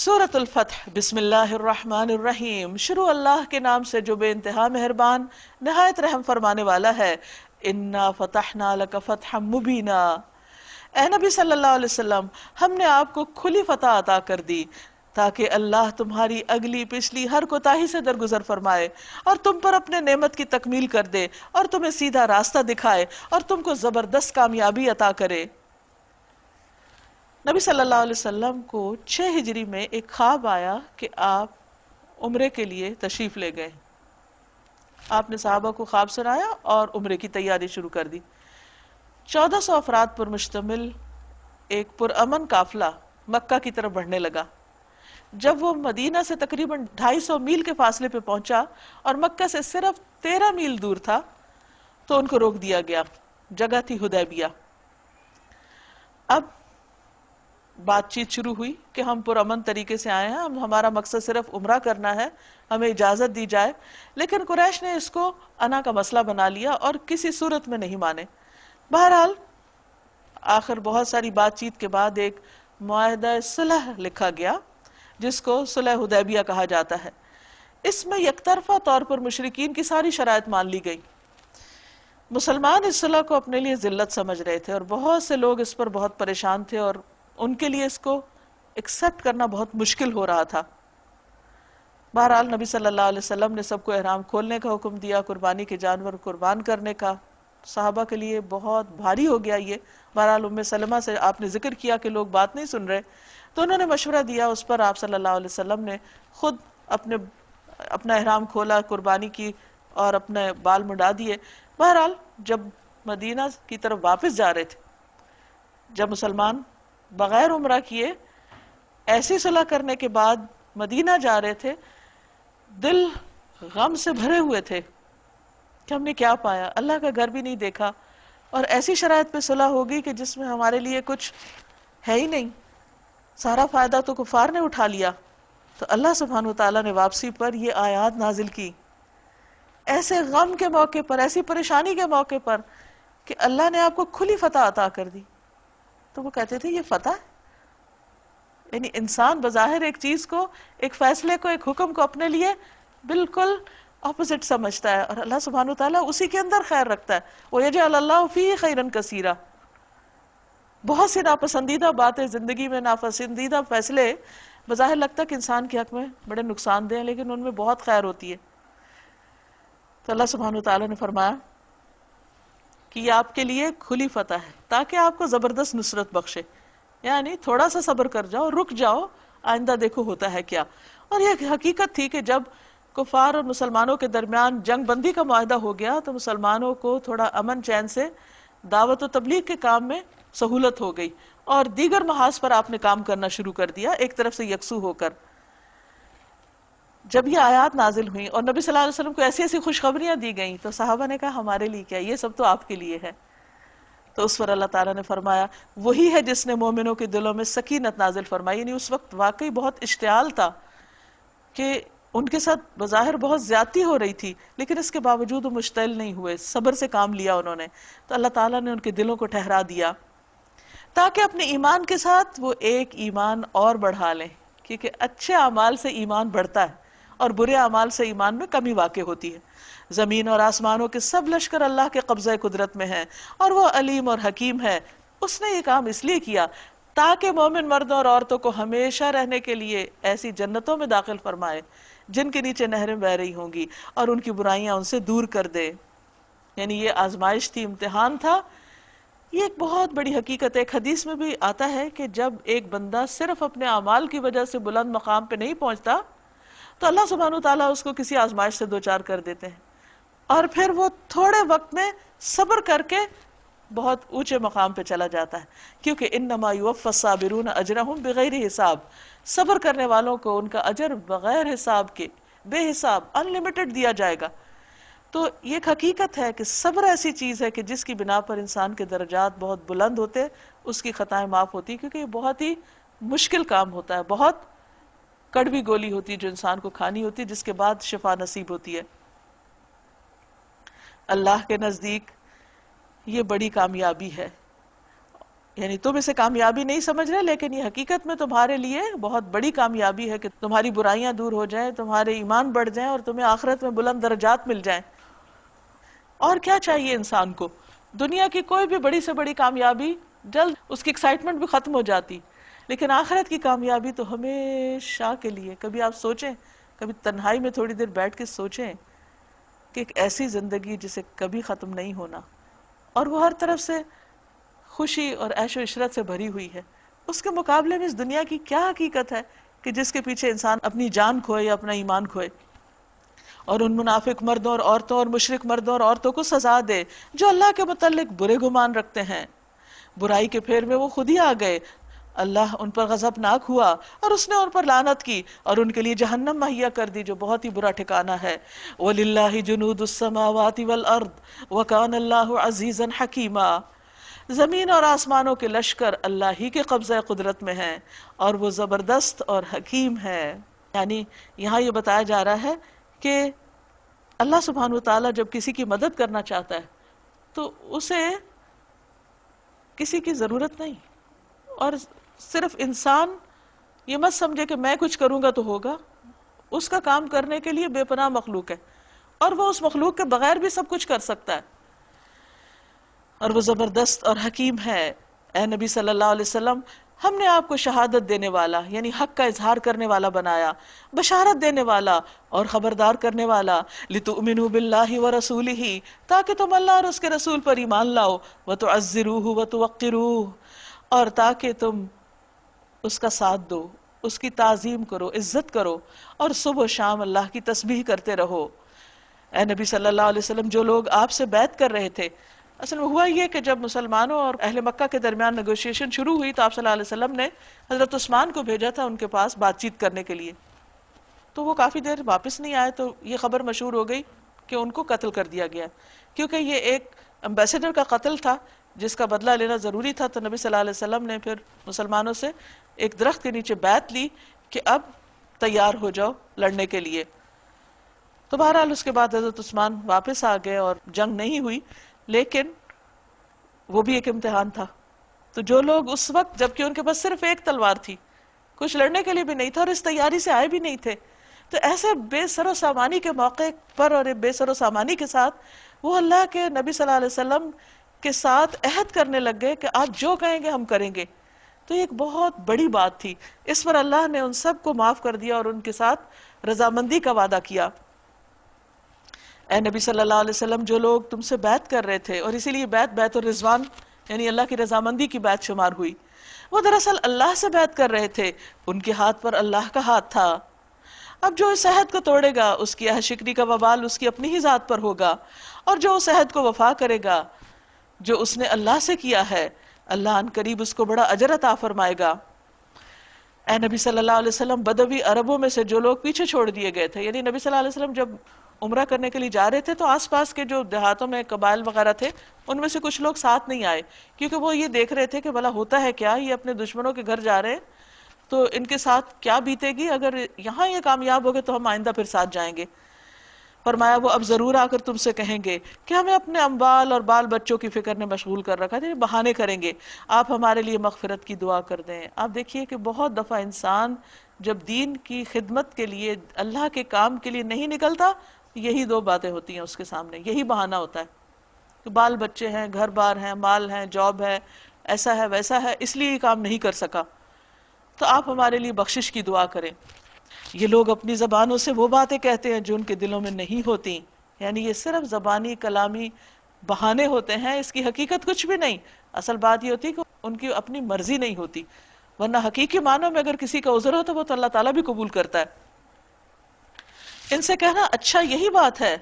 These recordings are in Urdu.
سورۃ الفتح بسم اللہ الرحمن الرحیم، شروع اللہ کے نام سے جو بے انتہا مہربان نہایت رحم فرمانے والا ہے۔ انا فتحنا لک فتحا مبینا، اے نبی صلی اللہ علیہ وسلم ہم نے آپ کو کھلی فتح عطا کر دی تاکہ اللہ تمہاری اگلی پچھلی ہر کوتاہی سے درگزر فرمائے اور تم پر اپنے نعمت کی تکمیل کر دے اور تمہیں سیدھا راستہ دکھائے اور تم کو زبردست کامیابی عطا کرے۔ نبی صلی اللہ علیہ وسلم کو 6 ہجری میں ایک خواب آیا کہ آپ عمرے کے لیے تشریف لے گئے۔ آپ نے صحابہ کو خواب سنایا اور عمرے کی تیاری شروع کر دی۔ 1400 افراد پر مشتمل ایک پرامن قافلہ مکہ کی طرف بڑھنے لگا۔ جب وہ مدینہ سے تقریباً 250 میل کے فاصلے پہ پہنچا اور مکہ سے صرف 13 میل دور تھا تو ان کو روک دیا گیا۔ جگہ تھی حدیبیہ۔ اب بات چیت شروع ہوئی کہ ہم پرامن طریقے سے آئے ہیں، ہمارا مقصد صرف عمرہ کرنا ہے، ہمیں اجازت دی جائے۔ لیکن قریش نے اس کو انا کا مسئلہ بنا لیا اور کسی صورت میں نہیں مانے۔ بہرحال آخر بہت ساری بات چیت کے بعد ایک معاہدہ صلح لکھا گیا جس کو صلح حدیبیہ کہا جاتا ہے۔ اس میں یک طرفہ طور پر مشرکین کی ساری شرائط مان لی گئی۔ مسلمان اس صلح کو اپنے لیے ذلت سمجھ رہے تھے اور بہت سے لوگ اس پر بہت پریشان تھے اور ان کے لیے اس کو ایکسپٹ کرنا بہت مشکل ہو رہا تھا۔ بہرحال نبی صلی اللہ علیہ وسلم نے سب کو احرام کھولنے کا حکم دیا، قربانی کے جانور قربان کرنے کا۔ صحابہ کے لیے بہت بھاری ہو گیا یہ۔ بہرحال ام سلمہ سے آپ نے ذکر کیا کہ لوگ بات نہیں سن رہے تو انہوں نے مشورہ دیا، اس پر آپ صلی اللہ علیہ وسلم نے خود اپنا احرام کھولا، قربانی کی اور اپنے بال منڈا دیے۔ بہرحال جب مدینہ کی طرف واپس جا رہے تھے، جب مسلمان بغیر عمرہ کیے ایسی صلح کرنے کے بعد مدینہ جا رہے تھے، دل غم سے بھرے ہوئے تھے کہ ہم نے کیا پایا، اللہ کا گھر بھی نہیں دیکھا اور ایسی شرائط پہ صلح ہوگی کہ جس میں ہمارے لیے کچھ ہے ہی نہیں، سارا فائدہ تو کفار نے اٹھا لیا۔ تو اللہ سبحانہ وتعالیٰ نے واپسی پر یہ آیات نازل کی، ایسے غم کے موقع پر، ایسی پریشانی کے موقع پر کہ اللہ نے آپ کو کھلی فتح عطا کر دی۔ تو وہ کہتے تھے یہ فتح ہے؟ یعنی انسان بظاہر ایک چیز کو، ایک فیصلے کو، ایک حکم کو اپنے لیے بالکل اپوزٹ سمجھتا ہے اور اللہ سبحانہ وتعالیٰ اسی کے اندر خیر رکھتا ہے۔ وَيَجْعَلَ اللَّهُ فِيهِ خَيْرًا كَثِيرًا۔ بہت سی ناپسندیدہ باتیں زندگی میں، ناپسندیدہ فیصلے بظاہر لگتا ہے کہ انسان کے حق میں بڑے نقصان دہ ہیں، لیکن ان میں بہت خیر ہوتی ہے۔ تو اللہ سبحانہ وتعالیٰ نے فرمایا کہ یہ آپ کے لیے کھلی فتح ہے تاکہ آپ کو زبردست نصرت بخشے، یعنی تھوڑا سا صبر کر جاؤ، رک جاؤ، آئندہ دیکھو ہوتا ہے کیا۔ اور یہ حقیقت تھی کہ جب کفار اور مسلمانوں کے درمیان جنگ بندی کا معاہدہ ہو گیا تو مسلمانوں کو تھوڑا امن چین سے دعوت و تبلیغ کے کام میں سہولت ہو گئی اور دیگر محاذ پر آپ نے کام کرنا شروع کر دیا، ایک طرف سے یکسو ہو کر۔ جب یہ آیات نازل ہوئیں اور نبی صلی اللہ علیہ وسلم کو ایسی ایسی خوشخبریاں دی گئیں تو صحابہ نے کہا ہمارے لیے کیا، یہ سب تو آپ کے لیے ہے۔ تو اس پر اللہ تعالیٰ نے فرمایا وہی ہے جس نے مومنوں کے دلوں میں سکینت نازل فرمائی۔ یعنی اس وقت واقعی بہت اشتعال تھا کہ ان کے ساتھ بظاہر بہت زیادتی ہو رہی تھی، لیکن اس کے باوجود وہ مشتعل نہیں ہوئے، صبر سے کام لیا انہوں نے۔ تو اللہ تعالیٰ نے ان کے دلوں کو ٹھہرا دیا تاکہ اپنے ایمان کے ساتھ وہ ایک ایمان اور بڑھا لیں، کیونکہ اچھے اعمال سے ایمان بڑھتا ہے اور برے اعمال سے ایمان میں کمی واقع ہوتی ہے۔ زمین اور آسمانوں کے سب لشکر اللہ کے قبضہ قدرت میں ہیں اور وہ علیم اور حکیم ہے۔ اس نے یہ کام اس لیے کیا تاکہ مومن مردوں اور عورتوں کو ہمیشہ رہنے کے لیے ایسی جنتوں میں داخل فرمائے جن کے نیچے نہریں بہہ رہی ہوں گی اور ان کی برائیاں ان سے دور کر دے۔ یعنی یہ آزمائش تھی، امتحان تھا۔ یہ ایک بہت بڑی حقیقت ہے۔ ایک حدیث میں بھی آتا ہے کہ جب ایک بندہ صرف اپنے اعمال کی وجہ سے بلند مقام پہ نہیں پہنچتا تو اللہ سبحانہ وتعالیٰ اس کو کسی آزمائش سے دوچار کر دیتے ہیں اور پھر وہ تھوڑے وقت میں صبر کر کے بہت اونچے مقام پہ چلا جاتا ہے، کیونکہ انما یوفی الصابرون اجرہم بغیر حساب۔ صبر کرنے والوں کو ان کا اجر بغیر حساب کے، بے حساب، ان لمیٹڈ دیا جائے گا۔ تو یہ ایک حقیقت ہے کہ صبر ایسی چیز ہے کہ جس کی بنا پر انسان کے درجات بہت بلند ہوتے، اس کی خطائیں معاف ہوتی، کیونکہ یہ بہت ہی مشکل کام ہوتا ہے، بہت کڑوی گولی ہوتی ہے جو انسان کو کھانی ہوتی ہے، جس کے بعد شفا نصیب ہوتی ہے۔ اللہ کے نزدیک یہ بڑی کامیابی ہے، یعنی تم اسے کامیابی نہیں سمجھ رہے، لیکن یہ حقیقت میں تمہارے لیے بہت بڑی کامیابی ہے کہ تمہاری برائیاں دور ہو جائیں، تمہارے ایمان بڑھ جائیں اور تمہیں آخرت میں بلند درجات مل جائیں۔ اور کیا چاہیے انسان کو؟ دنیا کی کوئی بھی بڑی سے بڑی کامیابی جلد اس کی ایکسائٹمنٹ بھی ختم ہو جاتی، لیکن آخرت کی کامیابی تو ہمیشہ کے لیے۔ کبھی آپ سوچیں، کبھی تنہائی میں تھوڑی دیر بیٹھ کے سوچیں کہ ایک ایسی زندگی جسے کبھی ختم نہیں ہونا، اور وہ ہر طرف سے خوشی اور عیش و عشرت سے بھری ہوئی ہے، اس کے مقابلے میں اس دنیا کی کیا حقیقت ہے کہ جس کے پیچھے انسان اپنی جان کھوئے یا اپنا ایمان کھوئے، اور ان منافق مردوں اور عورتوں اور مشرک مردوں اور عورتوں کو سزا دے جو اللہ کے متعلق برے گمان رکھتے ہیں۔ برائی کے پھیر میں وہ خود ہی آ گئے، اللہ ان پر غضبناک ہوا اور اس نے ان پر لعنت کی اور ان کے لیے جہنم مہیا کر دی جو بہت ہی برا ٹھکانہ ہے۔ وَلِلَّهِ جُنُودُ السَّمَاوَاتِ وَالْأَرْضِ وَكَانَ اللَّهُ عَزِيزًا حَكِيمًا۔ زمین اور آسمانوں کے لشکر اللہ ہی کے قبضہ قدرت میں ہیں اور وہ زبردست اور حکیم ہے۔ یعنی یہاں یہ بتایا جا رہا ہے کہ اللہ سبحانہ وتعالیٰ جب کسی کی مدد کرنا چاہتا ہے تو اسے کسی کی ضرورت نہیں، اور صرف انسان یہ مت سمجھے کہ میں کچھ کروں گا تو ہوگا، اس کا کام کرنے کے لیے بے پناہ مخلوق ہے اور وہ اس مخلوق کے بغیر بھی سب کچھ کر سکتا ہے، اور وہ زبردست اور حکیم ہے۔ اے نبی صلی اللہ علیہ وسلم، ہم نے آپ کو شہادت دینے والا یعنی حق کا اظہار کرنے والا بنایا، بشارت دینے والا اور خبردار کرنے والا، لِتُؤْمِنُوا بِاللَّهِ وَرَسُولِهِ، تاکہ تم اللہ اور اس کے رسول پر ایمان لاؤ، وَتُعَزِّرُوهُ وَتُوَقِّرُوهُ، اور تاکہ تم اس کا ساتھ دو، اس کی تعظیم کرو، عزت کرو، اور صبح و شام اللہ کی تسبیح کرتے رہو۔ اے نبی صلی اللہ علیہ وسلم، جو لوگ آپ سے بیعت کر رہے تھے، اصل میں ہوا یہ کہ جب مسلمانوں اور اہل مکہ کے درمیان نیگوشیشن شروع ہوئی تو آپ صلی اللہ علیہ وسلم نے حضرت عثمان کو بھیجا تھا ان کے پاس بات چیت کرنے کے لیے، تو وہ کافی دیر واپس نہیں آئے، تو یہ خبر مشہور ہو گئی کہ ان کو قتل کر دیا گیا، کیونکہ یہ ایک امبیسڈر کا قتل تھا جس کا بدلہ لینا ضروری تھا۔ تو نبی صلی اللہ علیہ وسلم نے پھر مسلمانوں سے ایک درخت کے نیچے بیعت لی کہ اب تیار ہو جاؤ لڑنے کے لیے۔ تو بہرحال اس کے بعد حضرت عثمان واپس آ گئے اور جنگ نہیں ہوئی، لیکن وہ بھی ایک امتحان تھا۔ تو جو لوگ اس وقت، جبکہ ان کے پاس صرف ایک تلوار تھی، کچھ لڑنے کے لیے بھی نہیں تھا اور اس تیاری سے آئے بھی نہیں تھے، تو ایسے بے سر و سامانی کے موقع پر اور بے سر و سامانی کے ساتھ وہ اللہ کے نبی صلی اللہ علیہ وسلم کے ساتھ عہد کرنے لگ گئے کہ آپ جو کہیں گے ہم کریں گے۔ تو یہ ایک بہت بڑی بات تھی، اس پر اللہ نے ان سب کو معاف کر دیا اور ان کے ساتھ رضامندی کا وعدہ کیا۔ اے نبی صلی اللہ علیہ وسلم، جو لوگ تم سے بیعت کر رہے تھے، اور اسی لیے بیعت الرضوان یعنی اللہ کی رضامندی کی بیعت شمار ہوئی، وہ دراصل اللہ سے بیعت کر رہے تھے، ان کے ہاتھ پر اللہ کا ہاتھ تھا۔ اب جو اس عہد کو توڑے گا اس کی عہد شکنی کا وبال اس کی اپنی ہی ذات پر ہوگا، اور جو اس عہد کو وفا کرے گا جو اس نے اللہ سے کیا ہے، اللہ ان قریب اس کو بڑا اجر عطا فرمائے گا۔ اے نبی صلی اللہ علیہ وسلم، بدوی عربوں میں سے جو لوگ پیچھے چھوڑ دیے گئے تھے، یعنی نبی صلی اللہ علیہ وسلم جب عمرہ کرنے کے لیے جا رہے تھے تو آس پاس کے جو دیہاتوں میں قبائل وغیرہ تھے ان میں سے کچھ لوگ ساتھ نہیں آئے، کیونکہ وہ یہ دیکھ رہے تھے کہ بھلا ہوتا ہے کیا، یہ اپنے دشمنوں کے گھر جا رہے ہیں تو ان کے ساتھ کیا بیتے گی، اگر یہاں یہ کامیاب ہو گئے تو ہم آئندہ پھر ساتھ جائیں گے۔ فرمایا وہ اب ضرور آ کر تم سے کہیں گے کہ ہمیں اپنے اموال اور بال بچوں کی فکر نے مشغول کر رکھا ہے، بہانے کریں گے، آپ ہمارے لیے مغفرت کی دعا کر دیں۔ آپ دیکھیے کہ بہت دفعہ انسان جب دین کی خدمت کے لیے، اللہ کے کام کے لیے نہیں نکلتا، یہی دو باتیں ہوتی ہیں اس کے سامنے، یہی بہانہ ہوتا ہے کہ بال بچے ہیں، گھر بار ہیں، مال ہیں، جاب ہے، ایسا ہے ویسا ہے، اس لیے یہ کام نہیں کر سکا، تو آپ ہمارے لیے بخشش کی دعا کریں۔ یہ لوگ اپنی زبانوں سے وہ باتیں کہتے ہیں جو ان کے دلوں میں نہیں ہوتی، یعنی یہ صرف زبانی کلامی بہانے ہوتے ہیں، اس کی حقیقت کچھ بھی نہیں۔ اصل بات یہ ہوتی ہے کہ ان کی اپنی مرضی نہیں ہوتی، ورنہ حقیقی معنوں میں اگر کسی کا عذر ہو تو وہ تو اللہ تعالیٰ بھی قبول کرتا ہے۔ ان سے کہنا اچھا یہی بات ہے،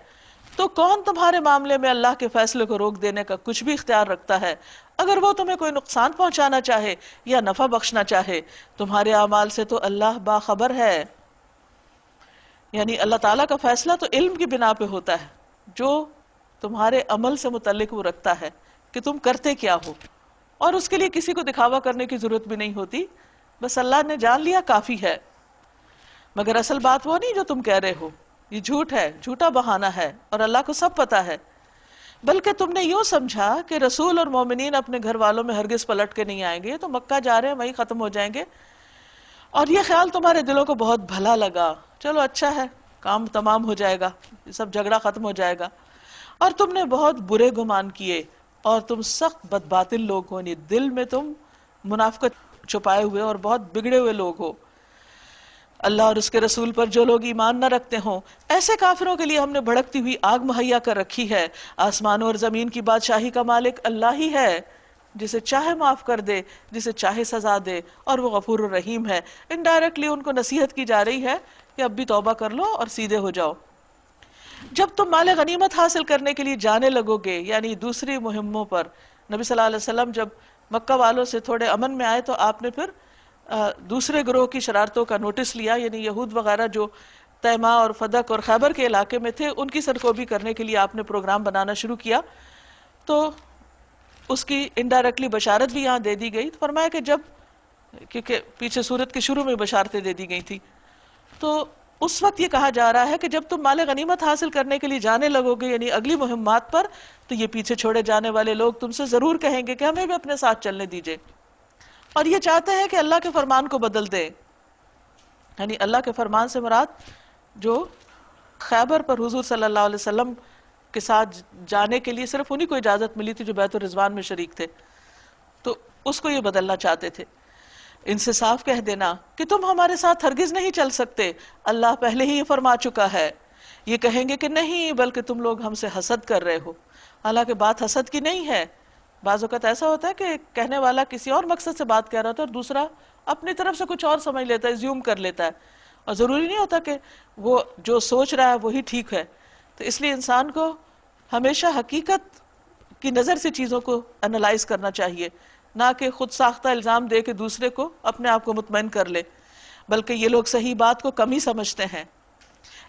تو کون تمہارے معاملے میں اللہ کے فیصلے کو روک دینے کا کچھ بھی اختیار رکھتا ہے؟ اگر وہ تمہیں کوئی نقصان پہنچانا چاہے یا نفع بخشنا چاہے، تمہارے اعمال سے تو اللہ باخبر ہے۔ یعنی اللہ تعالیٰ کا فیصلہ تو علم کی بنا پہ ہوتا ہے، جو تمہارے عمل سے متعلق وہ رکھتا ہے کہ تم کرتے کیا ہو، اور اس کے لیے کسی کو دکھاوا کرنے کی ضرورت بھی نہیں ہوتی، بس اللہ نے جان لیا کافی ہے۔ مگر اصل بات وہ نہیں جو تم کہہ رہے ہو، یہ جھوٹ ہے، جھوٹا بہانہ ہے، اور اللہ کو سب پتا ہے۔ بلکہ تم نے یوں سمجھا کہ رسول اور مومنین اپنے گھر والوں میں ہرگز پلٹ کے نہیں آئیں گے، یہ تو مکہ جا رہے ہیں وہیں ختم ہو جائیں گے، اور یہ خیال تمہارے دلوں کو بہت بھلا لگا، چلو اچھا ہے، کام تمام ہو جائے گا، یہ سب جھگڑا ختم ہو جائے گا، اور تم نے بہت برے گمان کیے، اور تم سخت بدباطل لوگ ہو، یعنی دل میں تم منافقت چھپائے ہوئے اور بہت بگڑے ہوئے لوگ ہو۔ اللہ اور اس کے رسول پر جو لوگ ایمان نہ رکھتے ہوں، ایسے کافروں کے لیے ہم نے بھڑکتی ہوئی آگ مہیا کر رکھی ہے۔ آسمانوں اور زمین کی بادشاہی کا مالک اللہ ہی ہے، جسے چاہے معاف کر دے، جسے چاہے سزا دے، اور وہ غفور الرحیم ہے۔ انڈائریکٹلی ان کو نصیحت کی جا رہی ہے کہ اب بھی توبہ کر لو اور سیدھے ہو جاؤ۔ جب تم مال غنیمت حاصل کرنے کے لیے جانے لگو گے، یعنی دوسری مہموں پر، نبی صلی اللہ علیہ وسلم جب مکہ والوں سے تھوڑے امن میں آئے تو آپ نے پھر دوسرے گروہ کی شرارتوں کا نوٹس لیا، یعنی یہود وغیرہ جو تیماء اور فدق اور خیبر کے علاقے میں تھے، ان کی سرکوبی کرنے کے لیے آپ نے پروگرام بنانا شروع کیا، تو اس کی انڈائریکٹلی بشارت بھی یہاں دے دی گئی۔ فرمایا کہ جب، کیونکہ پیچھے سورت کے شروع میں بشارتیں دے دی گئی تھی، تو اس وقت یہ کہا جا رہا ہے کہ جب تم مال غنیمت حاصل کرنے کے لیے جانے لگو گے، یعنی اگلی مہمات پر، تو یہ پیچھے چھوڑے جانے والے لوگ تم سے ضرور کہیں گے کہ ہمیں بھی اپنے ساتھ چلنے دیجئے، اور یہ چاہتے ہیں کہ اللہ کے فرمان کو بدل دے۔ یعنی اللہ کے فرمان سے مراد جو خیبر پر حضور صلی اللہ علیہ وسلم کے ساتھ جانے کے لیے صرف انہی کو اجازت ملی تھی جو بیت الرضوان میں شریک تھے، تو اس کو یہ بدلنا چاہتے تھے۔ ان سے صاف کہہ دینا کہ تم ہمارے ساتھ ہرگز نہیں چل سکتے، اللہ پہلے ہی یہ فرما چکا ہے۔ یہ کہیں گے کہ نہیں، بلکہ تم لوگ ہم سے حسد کر رہے ہو، حالانکہ بات حسد کی نہیں ہے۔ بعض اوقات ایسا ہوتا ہے کہ کہنے والا کسی اور مقصد سے بات کہہ رہا ہوتا ہے اور دوسرا اپنی طرف سے کچھ اور سمجھ لیتا ہے، زیوم کر لیتا ہے، اور ضروری نہیں ہوتا کہ وہ جو سوچ رہا ہے وہی ٹھیک ہے۔ تو اس لیے انسان کو ہمیشہ حقیقت کی نظر سے چیزوں کو انالائز کرنا چاہیے، نہ کہ خود ساختہ الزام دے کے دوسرے کو اپنے آپ کو مطمئن کر لے، بلکہ یہ لوگ صحیح بات کو کم ہی سمجھتے ہیں۔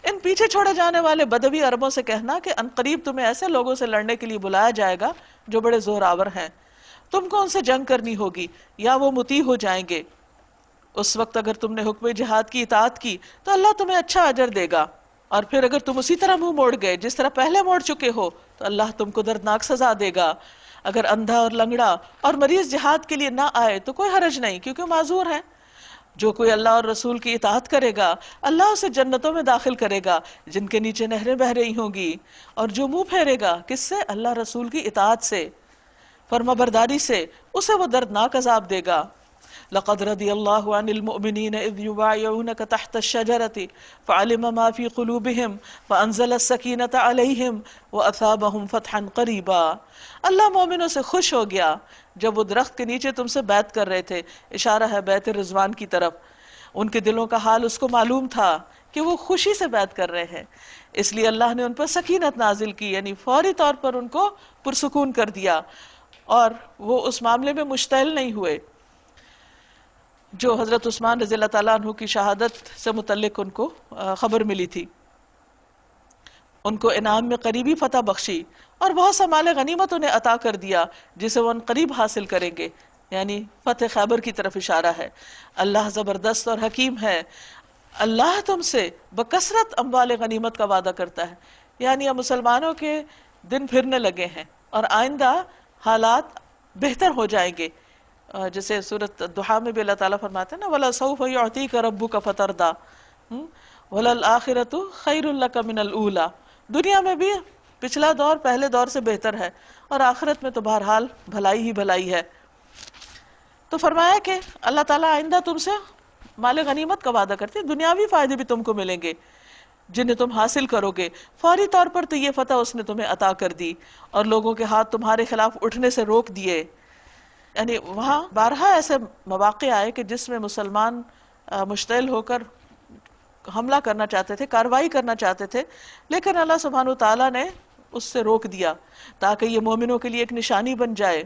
ان پیچھے چھوڑے جانے والے بدوی عربوں سے کہنا کہ عنقریب تمہیں ایسے لوگوں سے لڑنے کے لیے بلایا جائے گا جو بڑے زور آور ہیں، تم کو ان سے جنگ کرنی ہوگی یا وہ مطیع ہو جائیں گے۔ اس وقت اگر تم نے حکم جہاد کی اطاعت کی تو اللہ تمہیں اچھا اجر دے گا، اور پھر اگر تم اسی طرح منہ موڑ گئے جس طرح پہلے موڑ چکے ہو تو اللہ تم کو دردناک سزا دے گا۔ اگر اندھا اور لنگڑا اور مریض جہاد کے لیے نہ آئے تو کوئی حرج نہیں، کیونکہ معذور ہیں۔ جو کوئی اللہ اور رسول کی اطاعت کرے گا، اللہ اسے جنتوں میں داخل کرے گا جن کے نیچے نہریں بہہ رہی ہوں گی، اور جو منہ پھیرے گا کس سے؟ اللہ رسول کی اطاعت سے، فرما برداری سے، اسے وہ دردناک عذاب دے گا۔ لقد رضی اللہ عن المؤمنین اذ یبایعونک تحت الشجرۃ فعلم ما فی قلوبہم فانزل السکینۃ علیہم واثابہم فتحا قریبا۔ اللہ مومنوں سے خوش ہو گیا جب وہ درخت کے نیچے تم سے بیعت کر رہے تھے، اشارہ ہے بیعت رضوان کی طرف۔ ان کے دلوں کا حال اس کو معلوم تھا کہ وہ خوشی سے بیعت کر رہے ہیں، اس لیے اللہ نے ان پر سکینت نازل کی، یعنی فوری طور پر ان کو پرسکون کر دیا، اور وہ اس معاملے میں مشتعل نہیں ہوئے جو حضرت عثمان رضی اللہ تعالیٰ عنہ کی شہادت سے متعلق ان کو خبر ملی تھی۔ ان کو انعام میں قریبی فتح بخشی اور بہت سا مال غنیمت انہیں عطا کر دیا جسے وہ ان قریب حاصل کریں گے، یعنی فتح خیبر کی طرف اشارہ ہے۔ اللہ زبردست اور حکیم ہے۔ اللہ تم سے بکثرت اموال غنیمت کا وعدہ کرتا ہے، یعنی اب مسلمانوں کے دن پھرنے لگے ہیں اور آئندہ حالات بہتر ہو جائیں گے، جیسے سورۃ الضحیٰ میں بھی اللہ تعالیٰ فرماتے ہیں نا وَلَسَوْفَ يُعْطِيكَ رَبُّكَ فَتَرْضَىٰ وَلَلْآخِرَةُ خَيْرٌ لَكَ مِنَ الْأُولَىٰ۔ دنیا میں بھی پچھلا دور پہلے دور سے بہتر ہے، اور آخرت میں تو بہرحال بھلائی ہی بھلائی ہے۔ تو فرمایا کہ اللہ تعالیٰ آئندہ تم سے مال غنیمت کا وعدہ کرتے ہیں، دنیاوی فائدے بھی تم کو ملیں گے جنہیں تم حاصل کرو گے۔ فوری طور پر تو یہ فتح اس نے تمہیں عطا کر دی، اور لوگوں کے ہاتھ تمہارے خلاف اٹھنے سے روک دیے۔ یعنی وہاں بارہا ایسے مواقع آئے کہ جس میں مسلمان مشتعل ہو کر حملہ کرنا چاہتے تھے، کارروائی کرنا چاہتے تھے، لیکن اللہ سبحانہ وتعالیٰ نے اس سے روک دیا تاکہ یہ مومنوں کے لیے ایک نشانی بن جائے۔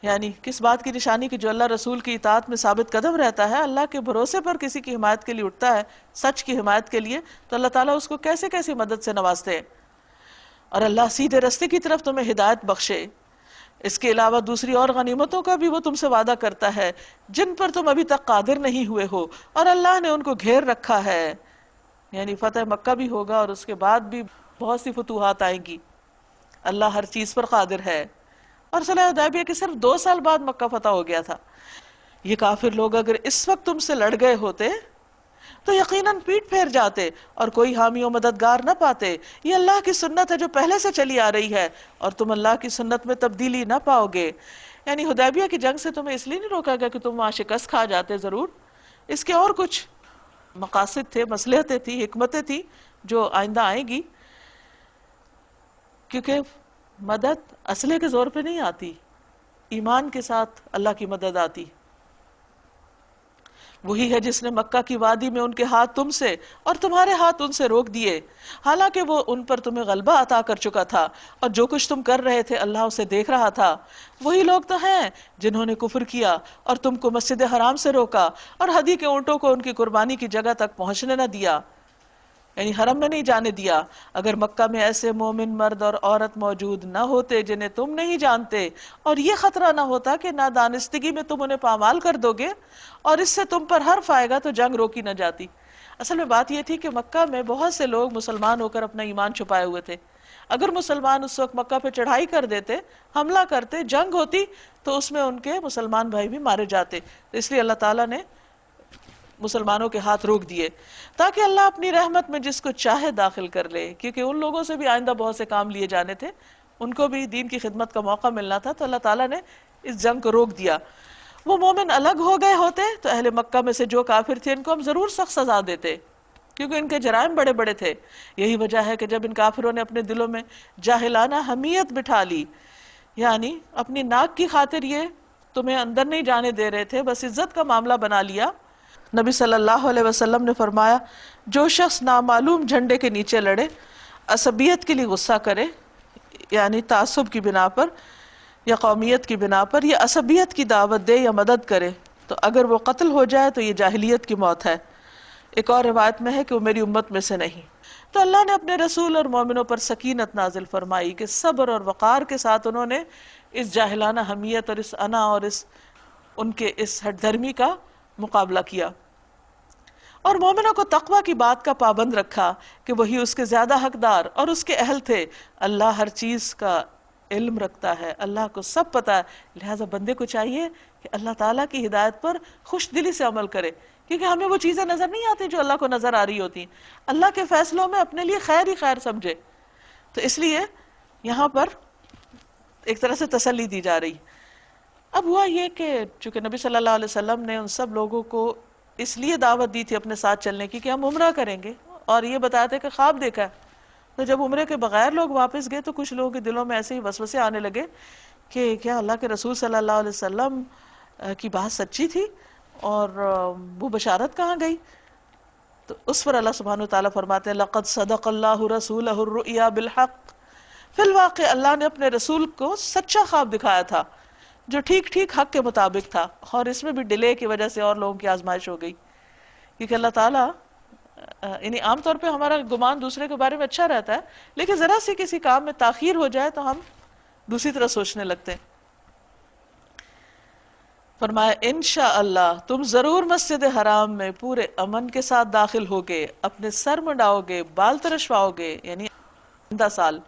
یعنی کس بات کی نشانی؟ کہ جو اللہ رسول کی اطاعت میں ثابت قدم رہتا ہے، اللہ کے بھروسے پر کسی کی حمایت کے لیے اٹھتا ہے، سچ کی حمایت کے لیے، تو اللہ تعالیٰ اس کو کیسے کیسی مدد سے نوازتے ہیں، اور اللہ سیدھے رستے کی طرف تمہیں ہدایت بخشے۔ اس کے علاوہ دوسری اور غنیمتوں کا بھی وہ تم سے وعدہ کرتا ہے جن پر تم ابھی تک قادر نہیں ہوئے ہو، اور اللہ نے ان کو گھیر رکھا ہے۔ یعنی فتح مکہ بھی ہوگا اور اس کے بعد بھی بہت سی فتوحات آئیں گی۔ اللہ ہر چیز پر قادر ہے. اور صلح حدیبیہ کے صرف 2 سال بعد مکہ فتح ہو گیا تھا. یہ کافر لوگ اگر اس وقت تم سے لڑ گئے ہوتے تو یقیناً پیٹ پھیر جاتے اور کوئی حامی و مددگار نہ پاتے. یہ اللہ کی سنت ہے جو پہلے سے چلی آ رہی ہے اور تم اللہ کی سنت میں تبدیلی نہ پاؤ گے. یعنی حدیبیہ کی جنگ سے تمہیں اس لیے نہیں روکا گیا کہ تم وہاں شکست کھا جاتے، ضرور اس کے اور کچھ مقاصد تھے، مصلحتیں تھی، حکمتیں تھی جو آئندہ آئیں گی. کیونکہ مدد اسلحے کے زور پہ نہیں آتی، ایمان کے ساتھ اللہ کی مدد آتی. وہی ہے جس نے مکہ کی وادی میں ان کے ہاتھ تم سے اور تمہارے ہاتھ ان سے روک دیے، حالانکہ وہ ان پر تمہیں غلبہ عطا کر چکا تھا، اور جو کچھ تم کر رہے تھے اللہ اسے دیکھ رہا تھا. وہی لوگ تو ہیں جنہوں نے کفر کیا اور تم کو مسجد حرام سے روکا اور ہدی کے اونٹوں کو ان کی قربانی کی جگہ تک پہنچنے نہ دیا، یعنی حرم میں نہیں جانے دیا. اگر مکہ میں ایسے مومن مرد اور عورت موجود نہ ہوتے جنہیں تم نہیں جانتے، اور یہ خطرہ نہ ہوتا کہ نادانستگی میں تم انہیں پامال کر دو گے اور اس سے تم پر حرف آئے گا، تو جنگ روکی نہ جاتی. اصل میں بات یہ تھی کہ مکہ میں بہت سے لوگ مسلمان ہو کر اپنا ایمان چھپائے ہوئے تھے. اگر مسلمان اس وقت مکہ پہ چڑھائی کر دیتے، حملہ کرتے، جنگ ہوتی، تو اس میں ان کے مسلمان بھائی بھی مارے جاتے. اس لیے اللہ تعالیٰ نے مسلمانوں کے ہاتھ روک دیے تاکہ اللہ اپنی رحمت میں جس کو چاہے داخل کر لے. کیونکہ ان لوگوں سے بھی آئندہ بہت سے کام لیے جانے تھے، ان کو بھی دین کی خدمت کا موقع ملنا تھا، تو اللہ تعالیٰ نے اس جنگ کو روک دیا. وہ مومن الگ ہو گئے ہوتے تو اہل مکہ میں سے جو کافر تھے ان کو ہم ضرور سخت سزا دیتے، کیونکہ ان کے جرائم بڑے بڑے تھے. یہی وجہ ہے کہ جب ان کافروں نے اپنے دلوں میں جاہلانہ حمیت بٹھا لی، یعنی اپنی ناک کی خاطر یہ تمہیں اندر نہیں جانے دے رہے تھے، بس عزت کا معاملہ بنا لیا. نبی صلی اللہ علیہ وسلم نے فرمایا، جو شخص نامعلوم جھنڈے کے نیچے لڑے، عصبیت کے لیے غصہ کرے، یعنی تعصب کی بنا پر یا قومیت کی بنا پر، یا عصبیت کی دعوت دے یا مدد کرے، تو اگر وہ قتل ہو جائے تو یہ جاہلیت کی موت ہے. ایک اور روایت میں ہے کہ وہ میری امت میں سے نہیں. تو اللہ نے اپنے رسول اور مومنوں پر سکینت نازل فرمائی کہ صبر اور وقار کے ساتھ انہوں نے اس جاہلانہ حمیت اور اس انا اور ان کے اس ہٹ دھرمی کا مقابلہ کیا، اور مومنوں کو تقوی کی بات کا پابند رکھا کہ وہی اس کے زیادہ حقدار اور اس کے اہل تھے. اللہ ہر چیز کا علم رکھتا ہے، اللہ کو سب پتا ہے، لہٰذا بندے کو چاہیے کہ اللہ تعالیٰ کی ہدایت پر خوش دلی سے عمل کرے، کیونکہ ہمیں وہ چیزیں نظر نہیں آتی جو اللہ کو نظر آ رہی ہوتی. اللہ کے فیصلوں میں اپنے لیے خیر ہی خیر سمجھے. تو اس لیے یہاں پر ایک طرح سے تسلی دی جا رہی. اب ہوا یہ کہ چونکہ نبی صلی اللہ علیہ وسلم نے ان سب لوگوں کو اس لیے دعوت دی تھی اپنے ساتھ چلنے کی کہ ہم عمرہ کریں گے، اور یہ بتایا تھا کہ خواب دیکھا ہے. تو جب عمرے کے بغیر لوگ واپس گئے تو کچھ لوگوں کے دلوں میں ایسے ہی وسوسے آنے لگے کہ کیا اللہ کے رسول صلی اللہ علیہ وسلم کی بات سچی تھی، اور وہ بشارت کہاں گئی. تو اس پر اللہ سبحانہ وتعالیٰ فرماتے ہیں لقد صدق اللہ رسولہ الرؤیا بالحق. فی الواقع اللہ نے اپنے رسول کو سچا خواب دکھایا تھا جو ٹھیک ٹھیک حق کے مطابق تھا، اور اس میں بھی ڈیلے کی وجہ سے اور لوگوں کی آزمائش ہو گئی. کیونکہ اللہ تعالیٰ یعنی عام طور پہ ہمارا گمان دوسرے کے بارے میں اچھا رہتا ہے، لیکن ذرا سی کسی کام میں تاخیر ہو جائے تو ہم دوسری طرح سوچنے لگتے ہیں. فرمایا انشاءاللہ تم ضرور مسجد حرام میں پورے امن کے ساتھ داخل ہوگے، اپنے سر منڈاؤ گے، بال ترشواؤ گے، یعنی آئندہ سال.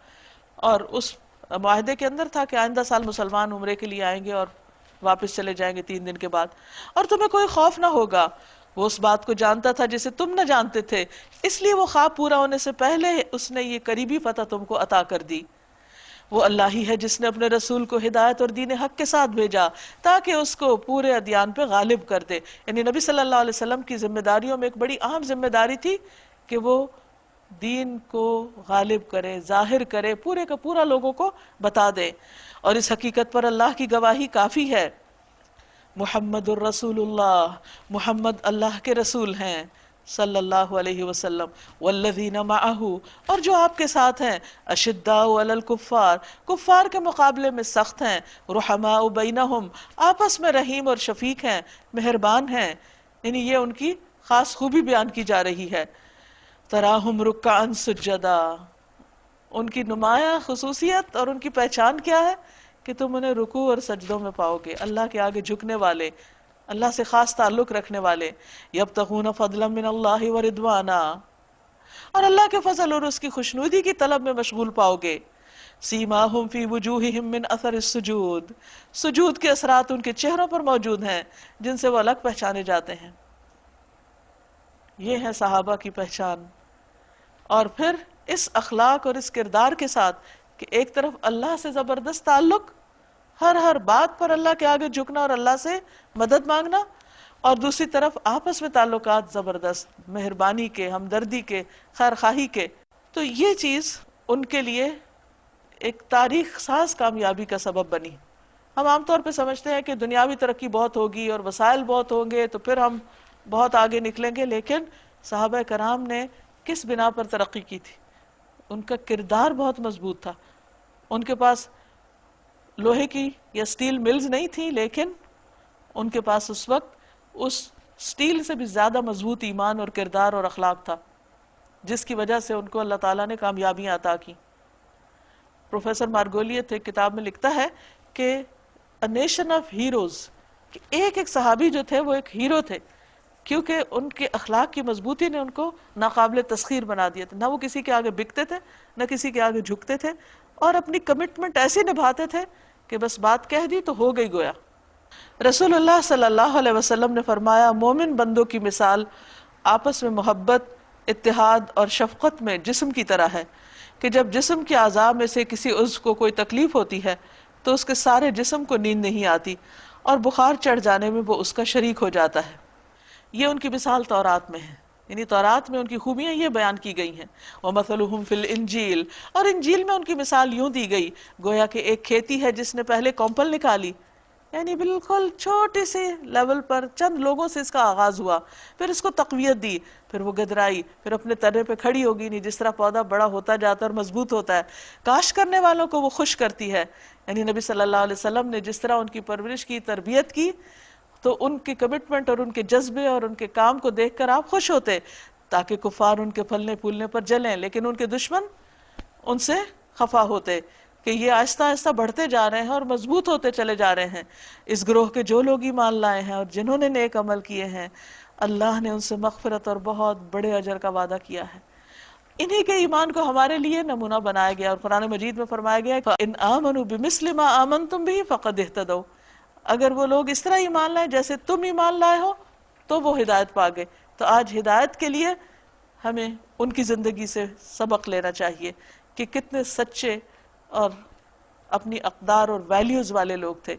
اور اس معاہدے کے اندر تھا کہ آئندہ سال مسلمان عمرے کے لیے آئیں گے اور واپس چلے جائیں گے 3 دن کے بعد، اور تمہیں کوئی خوف نہ ہوگا. وہ اس بات کو جانتا تھا جسے تم نہ جانتے تھے، اس لیے وہ خواب پورا ہونے سے پہلے اس نے یہ قریبی فتح تم کو عطا کر دی. وہ اللہ ہی ہے جس نے اپنے رسول کو ہدایت اور دین حق کے ساتھ بھیجا تاکہ اس کو پورے ادیان پہ غالب کر دے. یعنی نبی صلی اللہ علیہ وسلم کی ذمہ داریوں میں ایک بڑی اہم ذمہ داری تھی کہ وہ دین کو غالب کرے، ظاہر کرے، پورے کا پورا لوگوں کو بتا دے. اور اس حقیقت پر اللہ کی گواہی کافی ہے، محمد الرسول اللہ، محمد اللہ کے رسول ہیں صلی اللہ علیہ وسلم، والذین معہ، اور جو آپ کے ساتھ ہیں، اشداء علی الکفار، کفار کے مقابلے میں سخت ہیں، رحماء بینہم، آپس میں رحیم اور شفیق ہیں، مہربان ہیں. یعنی یہ ان کی خاص خوبی بیان کی جا رہی ہے. تراہم رکعا سجدا، ان کی نمایاں خصوصیت اور ان کی پہچان کیا ہے کہ تم انہیں رکوع اور سجدوں میں پاؤ گے، اللہ کے آگے جھکنے والے، اللہ سے خاص تعلق رکھنے والے. یبتغون فضلا من اللہ ورضوانا، اور اللہ کے فضل اور اس کی خوشنودی کی طلب میں مشغول پاؤ گے. سیماہم فی وجوہہم من اثر السجود، سجود کے اثرات ان کے چہروں پر موجود ہیں جن سے وہ الگ پہچانے جاتے ہیں۔ یہ ہے صحابہ کی پہچان۔ اور پھر اس اخلاق اور اس کردار کے ساتھ کہ ایک طرف اللہ سے زبردست تعلق، ہر بات پر اللہ کے آگے جھکنا اور اللہ سے مدد مانگنا، اور دوسری طرف آپس میں تعلقات زبردست، مہربانی کے، ہمدردی کے، خیر خواہی کے۔ تو یہ چیز ان کے لیے ایک تاریخ ساز کامیابی کا سبب بنی۔ ہم عام طور پہ سمجھتے ہیں کہ دنیاوی ترقی بہت ہوگی اور وسائل بہت ہوں گے تو پھر ہم بہت آگے نکلیں گے، لیکن صحابہ کرام نے کس بنا پر ترقی کی تھی؟ ان کا کردار بہت مضبوط تھا۔ ان کے پاس لوہے کی یا سٹیل ملز نہیں تھی، لیکن ان کے پاس اس وقت اس سٹیل سے بھی زیادہ مضبوط ایمان اور کردار اور اخلاق تھا، جس کی وجہ سے ان کو اللہ تعالیٰ نے کامیابیاں عطا کی۔ پروفیسر مارگولیت ایک کتاب میں لکھتا ہے کہ اے نیشن آف ہیروز، کہ ایک ایک صحابی جو تھے وہ ایک ہیرو تھے، کیونکہ ان کے اخلاق کی مضبوطی نے ان کو ناقابل تسخیر بنا دیا تھا۔ نہ وہ کسی کے آگے بکتے تھے، نہ کسی کے آگے جھکتے تھے، اور اپنی کمٹمنٹ ایسی نبھاتے تھے کہ بس بات کہہ دی تو ہو گئی گویا۔ رسول اللہ صلی اللہ علیہ وسلم نے فرمایا، مومن بندوں کی مثال آپس میں محبت، اتحاد اور شفقت میں جسم کی طرح ہے کہ جب جسم کے اعضاء میں سے کسی عضو کو کوئی تکلیف ہوتی ہے تو اس کے سارے جسم کو نیند نہیں آتی، اور بخار چڑھ جانے میں وہ اس کا شریک ہو جاتا ہے۔ یہ ان کی مثال تورات میں ہے، یعنی تورات میں ان کی خوبیاں یہ بیان کی گئی ہیں۔ وَمَثَلُهُمْ فِي الْإِنْجِيلِ، اور انجیل میں ان کی مثال یوں دی گئی گویا کہ ایک کھیتی ہے جس نے پہلے کمپل نکالی، یعنی بالکل چھوٹے سے لیول پر چند لوگوں سے اس کا آغاز ہوا، پھر اس کو تقویت دی، پھر وہ گدرائی، پھر اپنے تنے پہ کھڑی ہوگی، نہیں جس طرح پودا بڑا ہوتا جاتا ہے اور مضبوط ہوتا ہے، کاشت کرنے والوں کو وہ خوش کرتی ہے۔ یعنی نبی صلی اللہ علیہ وسلم نے جس طرح ان کی پرورش کی، تربیت کی، تو ان کی کمٹمنٹ اور ان کے جذبے اور ان کے کام کو دیکھ کر آپ خوش ہوتے، تاکہ کفار ان کے پھلنے پھولنے پر جلیں، لیکن ان کے دشمن ان سے خفا ہوتے کہ یہ آہستہ آہستہ بڑھتے جا رہے ہیں اور مضبوط ہوتے چلے جا رہے ہیں۔ اس گروہ کے جو لوگ ایمان لائے ہیں اور جنہوں نے نیک عمل کیے ہیں، اللہ نے ان سے مغفرت اور بہت بڑے اجر کا وعدہ کیا ہے۔ انہی کے ایمان کو ہمارے لیے نمونہ بنایا گیا، اور قرآن مجید میں فرمایا گیا کہ ان آمنوا بمثل ما آمنتم به فقد اهتدوا، اگر وہ لوگ اس طرح ایمان لائے جیسے تم ایمان لائے ہو تو وہ ہدایت پا گئے۔ تو آج ہدایت کے لیے ہمیں ان کی زندگی سے سبق لینا چاہیے کہ کتنے سچے اور اپنی اقدار اور ویلیوز والے لوگ تھے۔